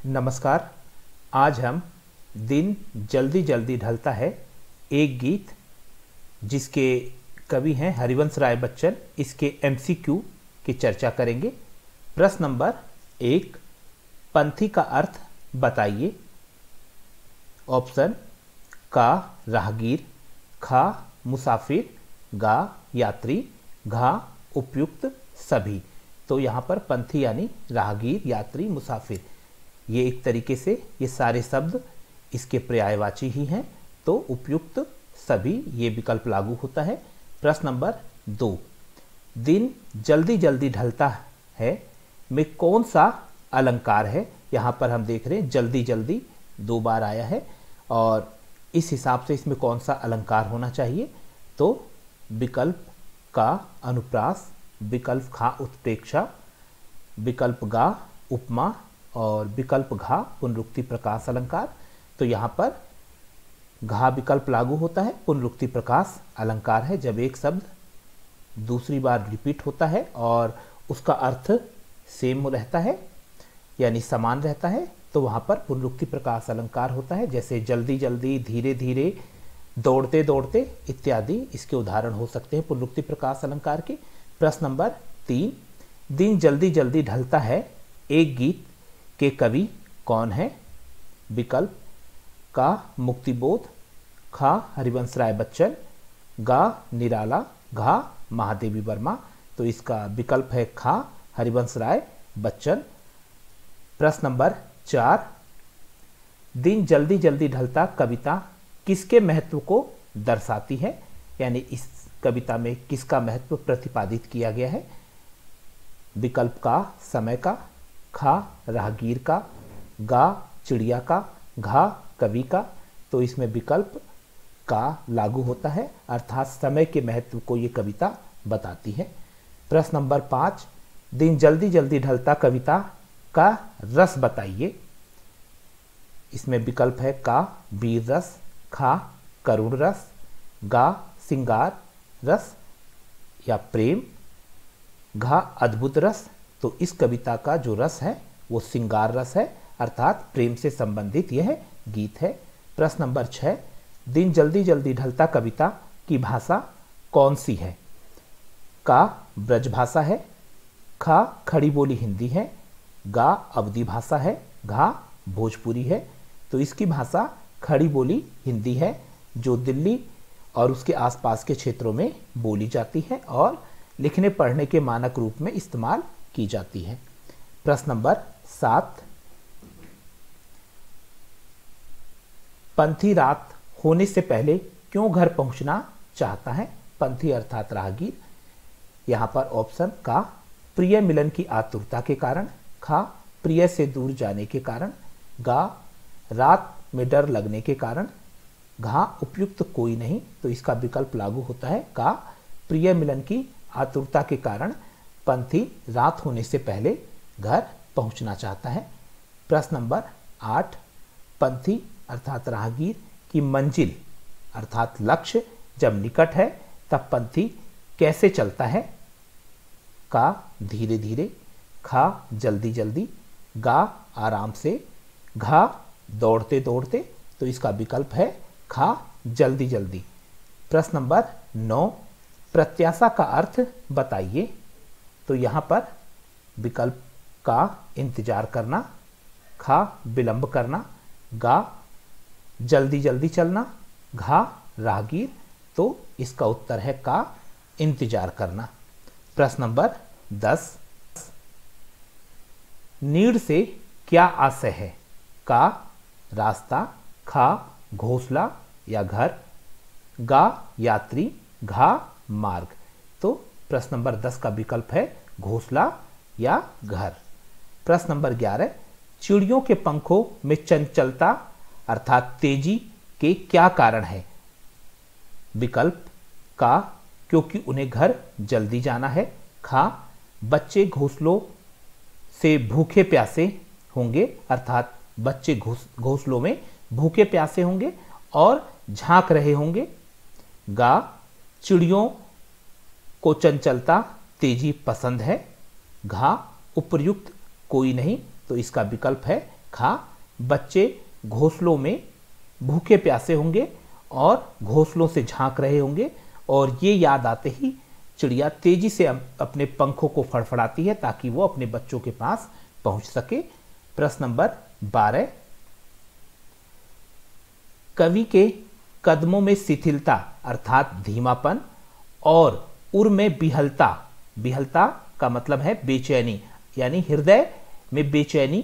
नमस्कार। आज हम दिन जल्दी जल्दी ढलता है एक गीत जिसके कवि हैं हरिवंश राय बच्चन, इसके एमसीक्यू की चर्चा करेंगे। प्रश्न नंबर 1, पंथी का अर्थ बताइए। ऑप्शन का राहगीर, खा मुसाफिर, गा यात्री, घा उपयुक्त सभी। तो यहाँ पर पंथी यानी राहगीर, यात्री, मुसाफिर, ये एक तरीके से ये सारे शब्द इसके पर्यायवाची ही हैं, तो उपयुक्त सभी ये विकल्प लागू होता है। प्रश्न नंबर 2, दिन जल्दी जल्दी ढलता है में कौन सा अलंकार है। यहाँ पर हम देख रहे हैं जल्दी जल्दी 2 बार आया है और इस हिसाब से इसमें कौन सा अलंकार होना चाहिए। तो विकल्प का अनुप्रास, विकल्प खा उत्प्रेक्षा, विकल्प गा उपमा और विकल्प घा पुनरुक्ति प्रकाश अलंकार। तो यहाँ पर घा विकल्प लागू होता है, पुनरुक्ति प्रकाश अलंकार है जब एक शब्द दूसरी बार रिपीट होता है और उसका अर्थ सेम रहता है यानी समान रहता है, तो वहाँ पर पुनरुक्ति प्रकाश अलंकार होता है। जैसे जल्दी जल्दी, धीरे धीरे, दौड़ते दौड़ते इत्यादि इसके उदाहरण हो सकते हैं पुनरुक्ति प्रकाश अलंकार के। प्रश्न नंबर 3, दिन जल्दी जल्दी ढलता है एक गीत के कवि कौन है। विकल्प का मुक्तिबोध, खा हरिवंश राय बच्चन, गा निराला, घा महादेवी वर्मा। तो इसका विकल्प है खा हरिवंश राय बच्चन। प्रश्न नंबर 4, दिन जल्दी जल्दी ढलता कविता किसके महत्व को दर्शाती है, यानी इस कविता में किसका महत्व प्रतिपादित किया गया है। विकल्प का समय का, खा राहगीर का, गा चिड़िया का, घा कवि का। तो इसमें विकल्प का लागू होता है, अर्थात समय के महत्व को ये कविता बताती है। प्रश्न नंबर 5, दिन जल्दी जल्दी ढलता कविता का रस बताइए। इसमें विकल्प है का वीर रस, खा करुण रस, गा सिंगार रस या प्रेम, घा अद्भुत रस। तो इस कविता का जो रस है वो सिंगार रस है, अर्थात प्रेम से संबंधित यह गीत है। प्रश्न नंबर 6, दिन जल्दी जल्दी ढलता कविता की भाषा कौन सी है। का ब्रज भाषा है, खा खड़ी बोली हिंदी है, गा अवधी भाषा है, घा भोजपुरी है। तो इसकी भाषा खड़ी बोली हिंदी है जो दिल्ली और उसके आसपास के क्षेत्रों में बोली जाती है और लिखने पढ़ने के मानक रूप में इस्तेमाल की जाती है। प्रश्न नंबर 7, पंथी रात होने से पहले क्यों घर पहुंचना चाहता है। पंथी अर्थात राहगीर। यहां पर ऑप्शन का प्रिय मिलन की आतुरता के कारण, खा प्रिय से दूर जाने के कारण, गा रात में डर लगने के कारण, घा उपयुक्त कोई नहीं। तो इसका विकल्प लागू होता है का प्रिय मिलन की आतुरता के कारण पंथी रात होने से पहले घर पहुंचना चाहता है। प्रश्न नंबर 8, पंथी अर्थात राहगीर की मंजिल अर्थात लक्ष्य जब निकट है तब पंथी कैसे चलता है। का धीरे धीरे, खा जल्दी जल्दी, गा आराम से, घा दौड़ते दौड़ते। तो इसका विकल्प है खा जल्दी जल्दी। प्रश्न नंबर 9, प्रत्याशा का अर्थ बताइए। तो यहाँ पर विकल्प का इंतजार करना, खा विलंब करना, गा जल्दी जल्दी चलना, घा राहगीर। तो इसका उत्तर है का इंतजार करना। प्रश्न नंबर 10, नीड़ से क्या आशय है। का रास्ता, खा घोंसला या घर, गा यात्री, घा मार्ग। तो प्रश्न नंबर 10 का विकल्प है घोंसला या घर। प्रश्न नंबर 11, चिड़ियों के पंखों में चंचलता अर्थात तेजी के क्या कारण है। विकल्प का क्योंकि उन्हें घर जल्दी जाना है, खा बच्चे घोंसलों से भूखे प्यासे होंगे अर्थात बच्चे घोंसलों में भूखे प्यासे होंगे और झांक रहे होंगे, गा चिड़ियों को चंचलता तेजी पसंद है, घा उपर्युक्त कोई नहीं। तो इसका विकल्प है खा, बच्चे घोंसलों में भूखे प्यासे होंगे और घोंसलों से झांक रहे होंगे और ये याद आते ही चिड़िया तेजी से अपने पंखों को फड़फड़ाती है ताकि वो अपने बच्चों के पास पहुंच सके। प्रश्न नंबर 12, कवि के कदमों में शिथिलता अर्थात धीमापन और उर में बिहलता, बिहलता का मतलब है बेचैनी, यानी हृदय में बेचैनी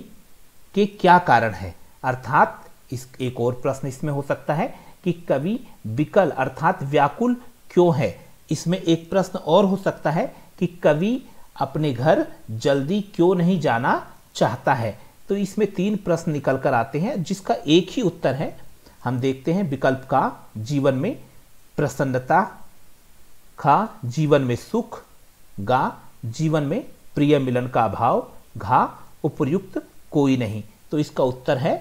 के क्या कारण है। अर्थात इस एक और प्रश्न इसमें हो सकता है कि कवि विकल अर्थात व्याकुल क्यों है। इसमें एक प्रश्न और हो सकता है कि कवि अपने घर जल्दी क्यों नहीं जाना चाहता है। तो इसमें 3 प्रश्न निकल कर आते हैं जिसका एक ही उत्तर है। हम देखते हैं विकल्प का, जीवन में प्रसन्नता, खा जीवन में सुख, गा जीवन में प्रिय मिलन का अभाव, घा उपयुक्त कोई नहीं। तो इसका उत्तर है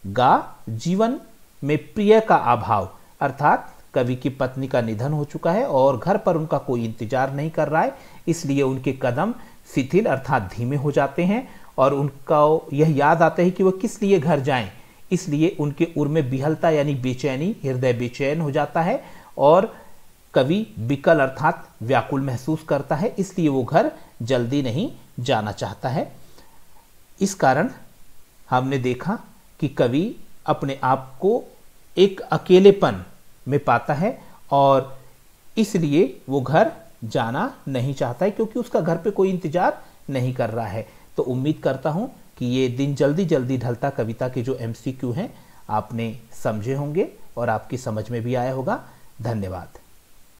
गा जीवन में प्रिय का अभाव, अर्थात कवि की पत्नी का निधन हो चुका है और घर पर उनका कोई इंतजार नहीं कर रहा है, इसलिए उनके कदम शिथिल अर्थात धीमे हो जाते हैं और उनका यह याद आता है कि वह किस लिए घर जाएं। इसलिए उनके उर में बिहलता यानी बेचैनी, हृदय बेचैन हो जाता है और कवि विकल अर्थात व्याकुल महसूस करता है, इसलिए वो घर जल्दी नहीं जाना चाहता है। इस कारण हमने देखा कि कवि अपने आप को एक अकेलेपन में पाता है और इसलिए वो घर जाना नहीं चाहता है क्योंकि उसका घर पे कोई इंतजार नहीं कर रहा है। तो उम्मीद करता हूं कि ये दिन जल्दी जल्दी ढलता कविता के जो MCQ हैं आपने समझे होंगे और आपकी समझ में भी आया होगा। धन्यवाद।